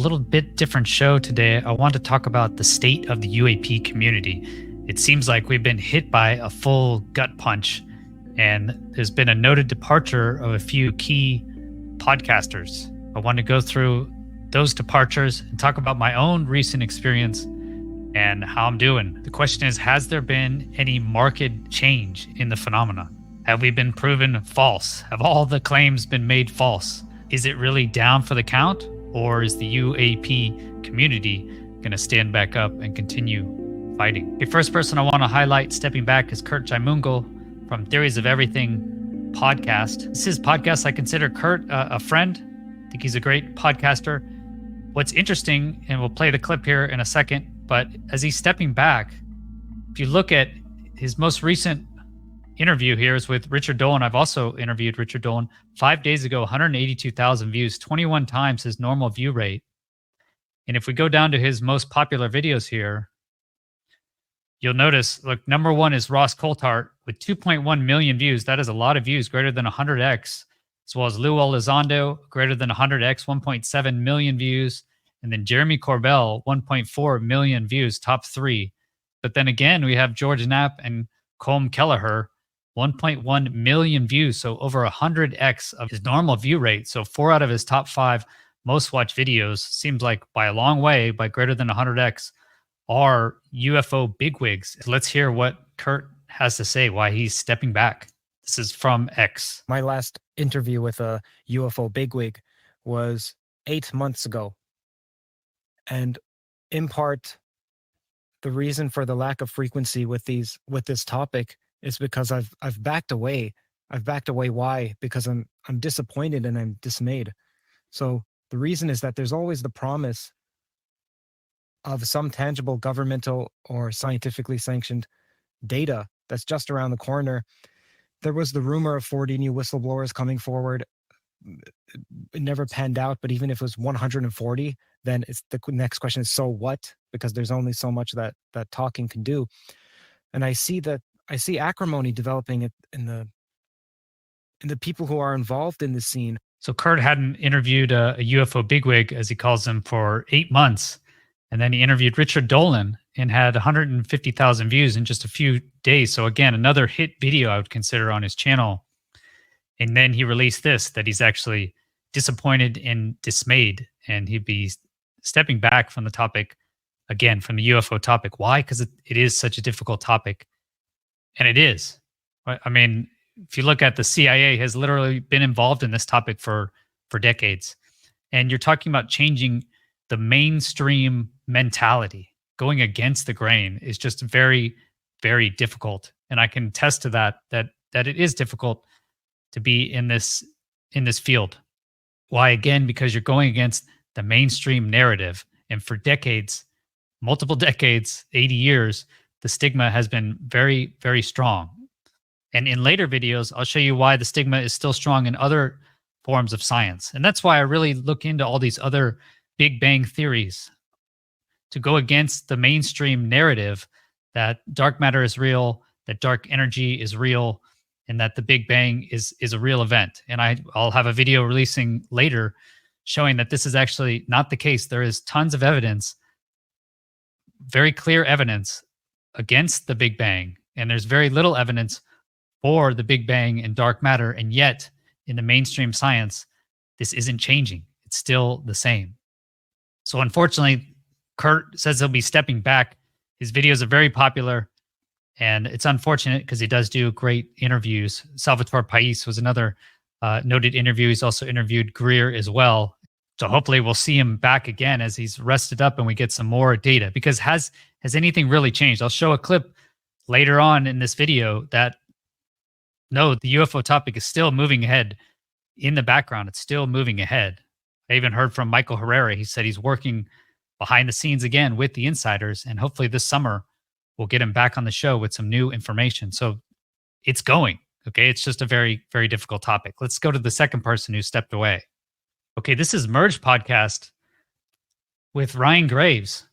little bit different show today. I want to talk about the state of the UAP community. It seems like we've been hit by a full gut punch, and there's been a noted departure of a few key podcasters. I want to go through those departures and talk about my own recent experience and how I'm doing. The question is, has there been any marked change in the phenomena? Have we been proven false? Have all the claims been made false? Is it really down for the count, or is the UAP community going to stand back up and continue fighting? The first person I want to highlight stepping back is Kurt Jaimungal from Theories of Everything podcast. This is his podcast. I consider Kurt a friend. I think he's a great podcaster. What's interesting, and we'll play the clip here in a second, but as he's stepping back, if you look at his most recent interview here is with Richard Dolan. I've also interviewed Richard Dolan 5 days ago, 182,000 views, 21 times his normal view rate. And if we go down to his most popular videos here, you'll notice, look, number one is Ross Coulthart with 2.1 million views. That is a lot of views, greater than 100x, as well as Lou Elizondo, greater than 100x, 1.7 million views. And then Jeremy Corbell, 1.4 million views, top three. But then again, we have George Knapp and Colm Kelleher, 1.1 million views, so over 100x of his normal view rate. So 4 out of his top 5 most watched videos, seems like by a long way, by greater than 100x, are UFO bigwigs. Let's hear what Kurt has to say, why he's stepping back. This is from X. My last interview with a UFO bigwig was 8 months ago. And in part, the reason for the lack of frequency with this topic is because I've backed away. I've backed away. Why? Because I'm disappointed and I'm dismayed. So the reason is that there's always the promise of some tangible governmental or scientifically sanctioned data that's just around the corner. There was the rumor of 40 new whistleblowers coming forward. It never panned out, but even if it was 140, then it's the next question is, so what? Because there's only so much that talking can do. And I see acrimony developing in the people who are involved in the scene. So Kurt hadn't interviewed a UFO bigwig, as he calls them, for 8 months. And then he interviewed Richard Dolan and had 150,000 views in just a few days. So again, another hit video I would consider on his channel. And then he released this, that he's actually disappointed and dismayed. And he'd be stepping back from the topic, again, from the UFO topic. Why? Because it is such a difficult topic. And it is. I mean, if you look at the CIA has literally been involved in this topic for decades. And you're talking about changing the mainstream mentality. Going against the grain is just very, very difficult. And I can attest to that it is difficult to be in this field. Why? Again, because you're going against the mainstream narrative. And for decades, multiple decades, 80 years, the stigma has been very, very strong. And in later videos, I'll show you why the stigma is still strong in other forms of science. And that's why I really look into all these other Big Bang theories, to go against the mainstream narrative that dark matter is real, that dark energy is real, and that the Big Bang is a real event. And I'll have a video releasing later showing that this is actually not the case. There is tons of evidence, very clear evidence against the Big Bang. And there's very little evidence for the Big Bang and dark matter. And yet, in the mainstream science, this isn't changing. It's still the same. So unfortunately, Kurt says he'll be stepping back. His videos are very popular. And it's unfortunate because he does do great interviews. Salvatore Pais was another noted interview. He's also interviewed Greer as well. So hopefully we'll see him back again as he's rested up and we get some more data. Because has anything really changed? I'll show a clip later on in this video that, no, the UFO topic is still moving ahead in the background. It's still moving ahead. I even heard from Michael Herrera. He said he's working behind the scenes again with the insiders. And hopefully this summer, we'll get him back on the show with some new information. So it's going, okay? It's just a very, very difficult topic. Let's go to the second person who stepped away. Okay, this is Merge Podcast with Ryan Graves.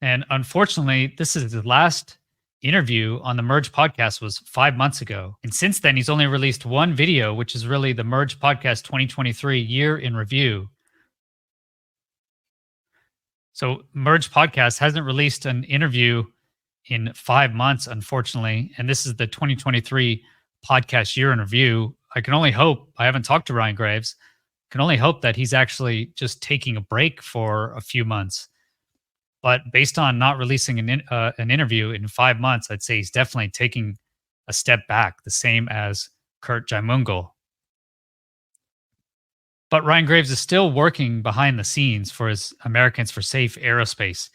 And unfortunately, this is the last interview on the Merge Podcast was 5 months ago. And since then, he's only released one video, which is really the Merge Podcast 2023 year in review. So Merge Podcast hasn't released an interview in 5 months, unfortunately. And this is the 2023 podcast year in review. I can only hope, I haven't talked to Ryan Graves, can only hope that he's actually just taking a break for a few months. But based on not releasing an interview in 5 months, I'd say he's definitely taking a step back, the same as Kurt Jaimungal. But Ryan Graves is still working behind the scenes for his Americans for Safe Aerospace.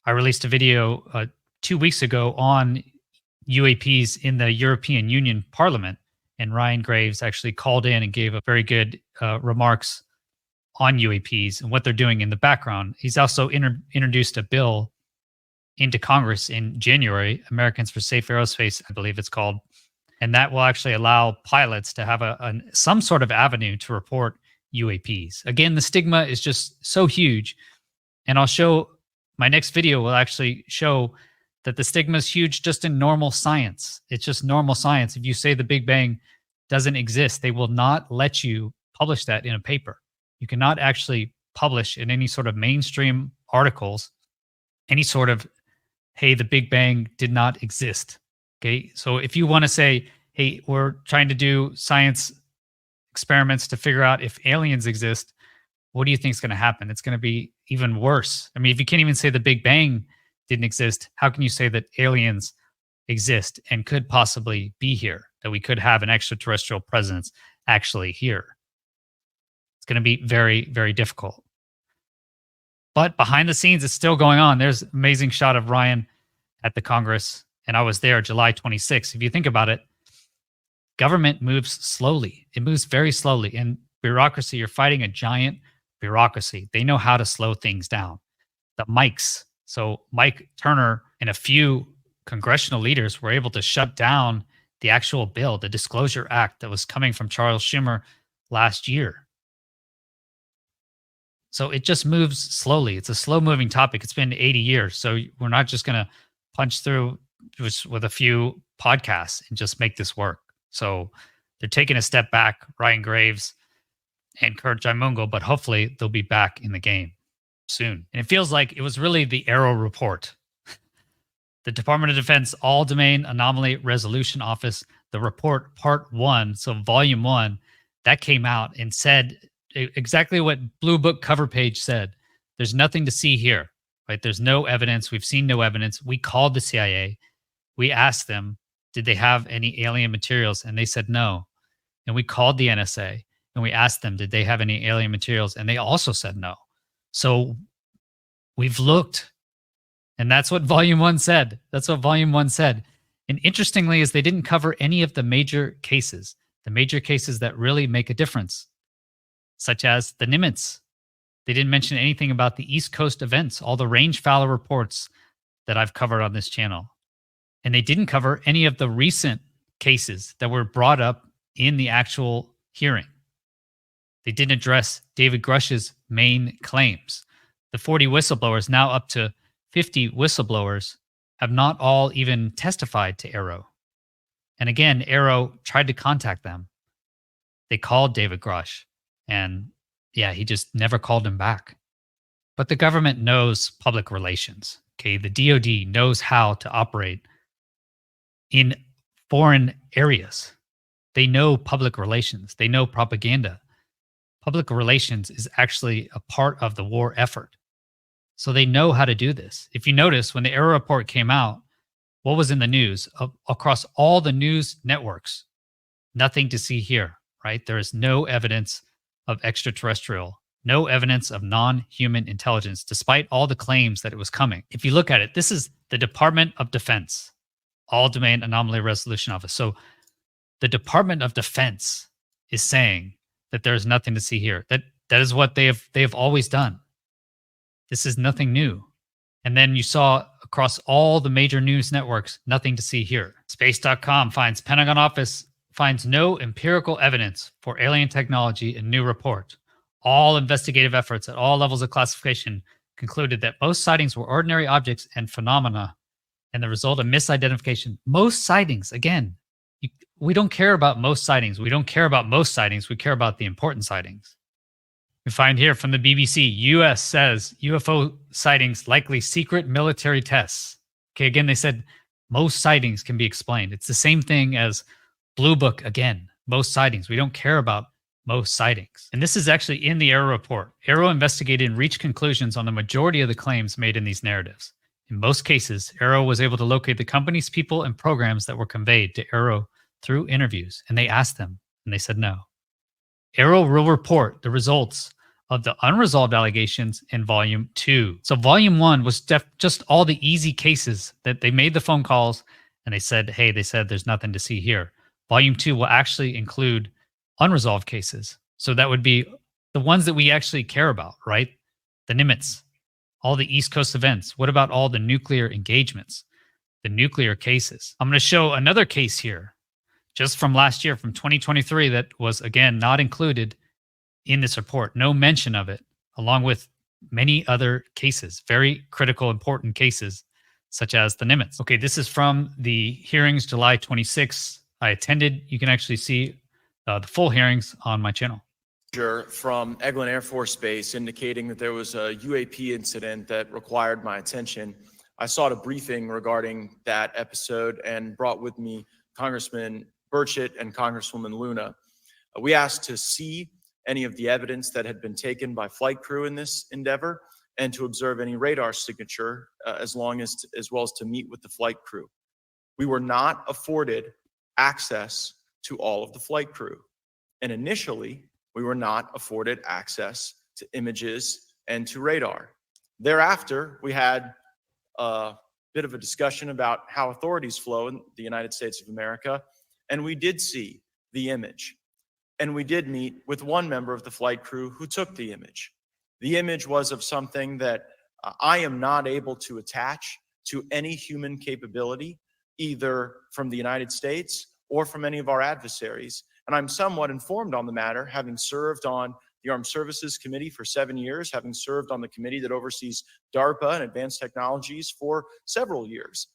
I released a video 2 weeks ago on UAPs in the European Union Parliament, and Ryan Graves actually called in and gave a very good remarks on UAPs and what they're doing in the background. He's also introduced a bill into Congress in January, Americans for Safe Aerospace, I believe it's called, and that will actually allow pilots to have some sort of avenue to report UAPs. Again, the stigma is just so huge, and I'll show my next video will actually show that the stigma is huge just in normal science. It's just normal science. If you say the Big Bang doesn't exist, they will not let you publish that in a paper. You cannot actually publish in any sort of mainstream articles any sort of, hey, the Big Bang did not exist. Okay. So if you want to say, hey, we're trying to do science experiments to figure out if aliens exist, what do you think is going to happen? It's going to be even worse. I mean, if you can't even say the Big Bang didn't exist, how can you say that aliens exist and could possibly be here, that we could have an extraterrestrial presence actually here? It's going to be very, very difficult. But behind the scenes, it's still going on. There's an amazing shot of Ryan at the Congress, and I was there July 26th. If you think about it, government moves slowly. It moves very slowly. And bureaucracy, you're fighting a giant bureaucracy. They know how to slow things down. The mics. So Mike Turner and a few congressional leaders were able to shut down the actual bill, the Disclosure Act that was coming from Charles Schumer last year. So it just moves slowly. It's a slow moving topic. It's been 80 years. So we're not just going to punch through with a few podcasts and just make this work. So they're taking a step back, Ryan Graves and Kurt Jaimungal, but hopefully they'll be back in the game soon. And it feels like it was really the Arrow report. The Department of Defense All Domain Anomaly Resolution Office, the report part 1, so volume 1, that came out and said exactly what Blue Book cover page said. There's nothing to see here, right? There's no evidence. We've seen no evidence. We called the CIA. We asked them, did they have any alien materials? And they said no. And we called the NSA and we asked them, did they have any alien materials? And they also said no. So we've looked, and that's what volume 1 said. That's what volume 1 said. And interestingly is they didn't cover any of the major cases that really make a difference, such as the Nimitz. They didn't mention anything about the East Coast events, all the range fallow reports that I've covered on this channel. And they didn't cover any of the recent cases that were brought up in the actual hearing. They didn't address David Grush's main claims. The 40 whistleblowers, now up to 50 whistleblowers, have not all even testified to Arrow. And again, Arrow tried to contact them. They called David Grush, and yeah, he just never called him back. But the government knows public relations. Okay, the DoD knows how to operate in foreign areas. They know public relations. They know propaganda. Public relations is actually a part of the war effort. So they know how to do this. If you notice, when the Arrow report came out, what was in the news? Across all the news networks, nothing to see here, right? There is no evidence of extraterrestrial, no evidence of non-human intelligence, despite all the claims that it was coming. If you look at it, this is the Department of Defense, All Domain Anomaly Resolution Office. So the Department of Defense is saying that there is nothing to see here. That is what they have always done. This is nothing new. And then you saw across all the major news networks, nothing to see here. Space.com finds Pentagon office finds no empirical evidence for alien technology in new report. All investigative efforts at all levels of classification concluded that most sightings were ordinary objects and phenomena and the result of misidentification. Most sightings, again, we don't care about most sightings. We don't care about most sightings. We care about the important sightings. We find here from the BBC, US says UFO sightings likely secret military tests. Okay, again, they said most sightings can be explained. It's the same thing as Blue Book again, most sightings. We don't care about most sightings. And this is actually in the Arrow report. Arrow investigated and reached conclusions on the majority of the claims made in these narratives. In most cases, Arrow was able to locate the companies, people, and programs that were conveyed to Arrow through interviews, and they asked them, and they said no. Arrow will report the results of the unresolved allegations in Volume 2. So Volume 1 was just all the easy cases that they made the phone calls and they said, hey, they said there's nothing to see here. Volume 2 will actually include unresolved cases. So that would be the ones that we actually care about, right? The Nimitz, all the East Coast events. What about all the nuclear engagements, the nuclear cases? I'm going to show another case here just from last year, from 2023, that was, again, not included in this report. No mention of it, along with many other cases, very critical, important cases, such as the Nimitz. Okay, this is from the hearings, July 26th. I attended. You can actually see the full hearings on my channel. From Eglin Air Force Base indicating that there was a UAP incident that required my attention. I sought a briefing regarding that episode and brought with me Congressman Burchett and Congresswoman Luna. We asked to see any of the evidence that had been taken by flight crew in this endeavor and to observe any radar signature as well as to meet with the flight crew. We were not afforded access to all of the flight crew. And initially, we were not afforded access to images and to radar. Thereafter, we had a bit of a discussion about how authorities flow in the United States of America, and we did see the image. And we did meet with one member of the flight crew who took the image. The image was of something that I am not able to attach to any human capability, either from the United States or from any of our adversaries. And I'm somewhat informed on the matter, having served on the Armed Services Committee for 7 years, having served on the committee that oversees DARPA and advanced technologies for several years.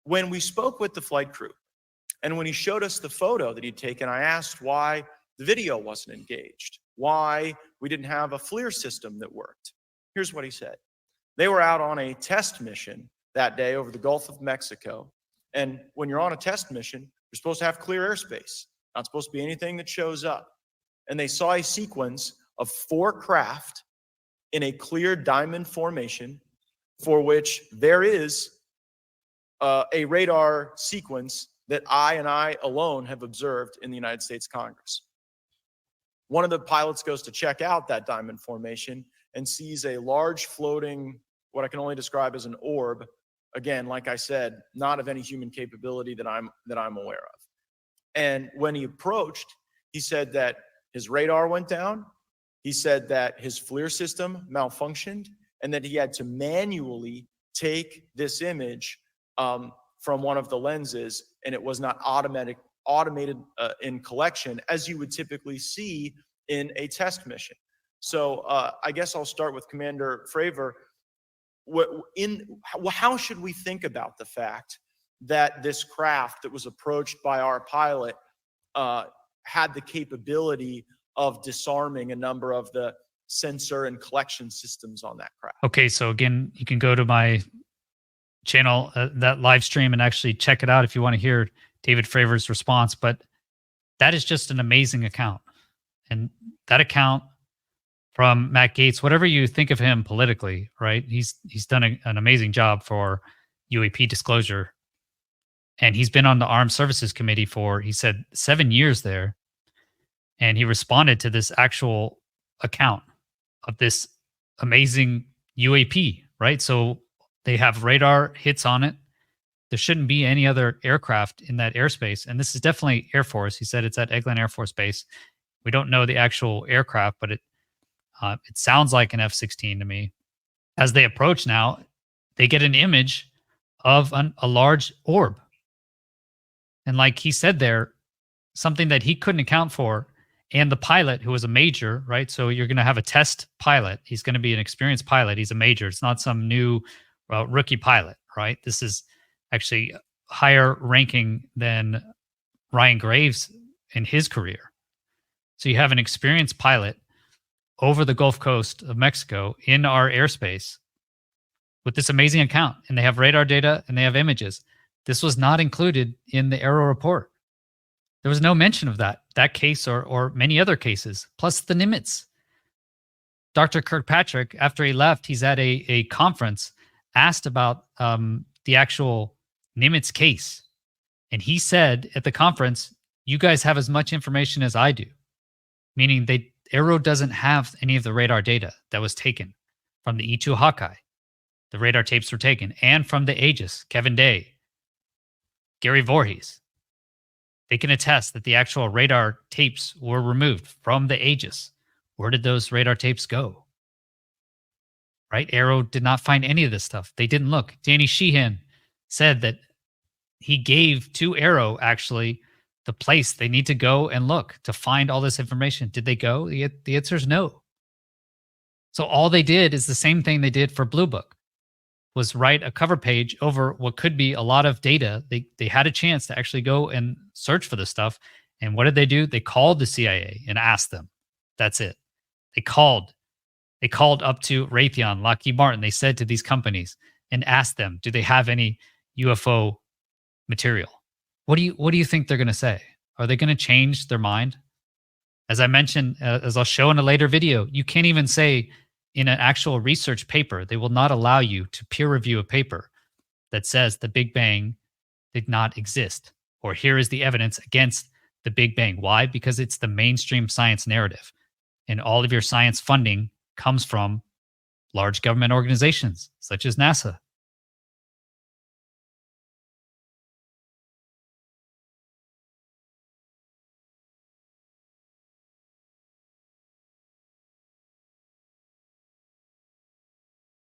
When we spoke with the flight crew, and when he showed us the photo that he'd taken, I asked why the video wasn't engaged, why we didn't have a FLIR system that worked. Here's what he said. They were out on a test mission that day over the Gulf of Mexico. And when you're on a test mission, you're supposed to have clear airspace. Not supposed to be anything that shows up. And they saw a sequence of 4 craft in a clear diamond formation for which there is a radar sequence that I alone have observed in the United States Congress. One of the pilots goes to check out that diamond formation and sees a large floating, what I can only describe as an orb. Again, like I said, not of any human capability that I'm aware of. And when he approached, he said that his radar went down. He said that his FLIR system malfunctioned and that he had to manually take this image from one of the lenses, and it was not automated in collection as you would typically see in a test mission. So I guess I'll start with Commander Fravor. How should we think about the fact that this craft that was approached by our pilot had the capability of disarming a number of the sensor and collection systems on that craft? Okay, so again, you can go to my channel, that live stream, and actually check it out if you want to hear David Fravor's response. But that is just an amazing account. And that account from Matt Gaetz, whatever you think of him politically, right? He's done an amazing job for UAP disclosure. And he's been on the Armed Services Committee for, he said, 7 years there. And he responded to this actual account of this amazing UAP, right? So they have radar hits on it. There shouldn't be any other aircraft in that airspace. And this is definitely Air Force. He said it's at Eglin Air Force Base. We don't know the actual aircraft, but it sounds like an F-16 to me. As they approach now, they get an image of a large orb. And like he said there, something that he couldn't account for. And the pilot, who was a major, right? So you're going to have a test pilot. He's going to be an experienced pilot. He's a major. It's not some new rookie pilot, right? This is actually higher ranking than Ryan Graves in his career. So you have an experienced pilot over the Gulf Coast of Mexico in our airspace with this amazing account. And they have radar data and they have images. This was not included in the Arrow report. There was no mention of that case or many other cases, plus the Nimitz. Dr. Kirkpatrick, after he left, he's at a conference, asked about the actual Nimitz case. And he said at the conference, you guys have as much information as I do, meaning Arrow doesn't have any of the radar data that was taken from the E2 Hawkeye. The radar tapes were taken, and from the Aegis, Kevin Day, Gary Voorhees. They can attest that the actual radar tapes were removed from the Aegis. Where did those radar tapes go? Right? Arrow did not find any of this stuff. They didn't look. Danny Sheehan said that he gave to Arrow actually the place they need to go and look to find all this information. Did they go? The answer is no. So all they did is the same thing they did for Blue Book, was write a cover page over what could be a lot of data. They had a chance to actually go and search for this stuff. And what did they do? They called the CIA and asked them. That's it. They called up to Raytheon, Lockheed Martin. They said to these companies and asked them, do they have any UFO material? What do you think they're going to say? Are they going to change their mind? As I mentioned, as I'll show in a later video, you can't even say in an actual research paper, they will not allow you to peer review a paper that says the Big Bang did not exist, or here is the evidence against the Big Bang. Why? Because it's the mainstream science narrative, and all of your science funding comes from large government organizations such as NASA.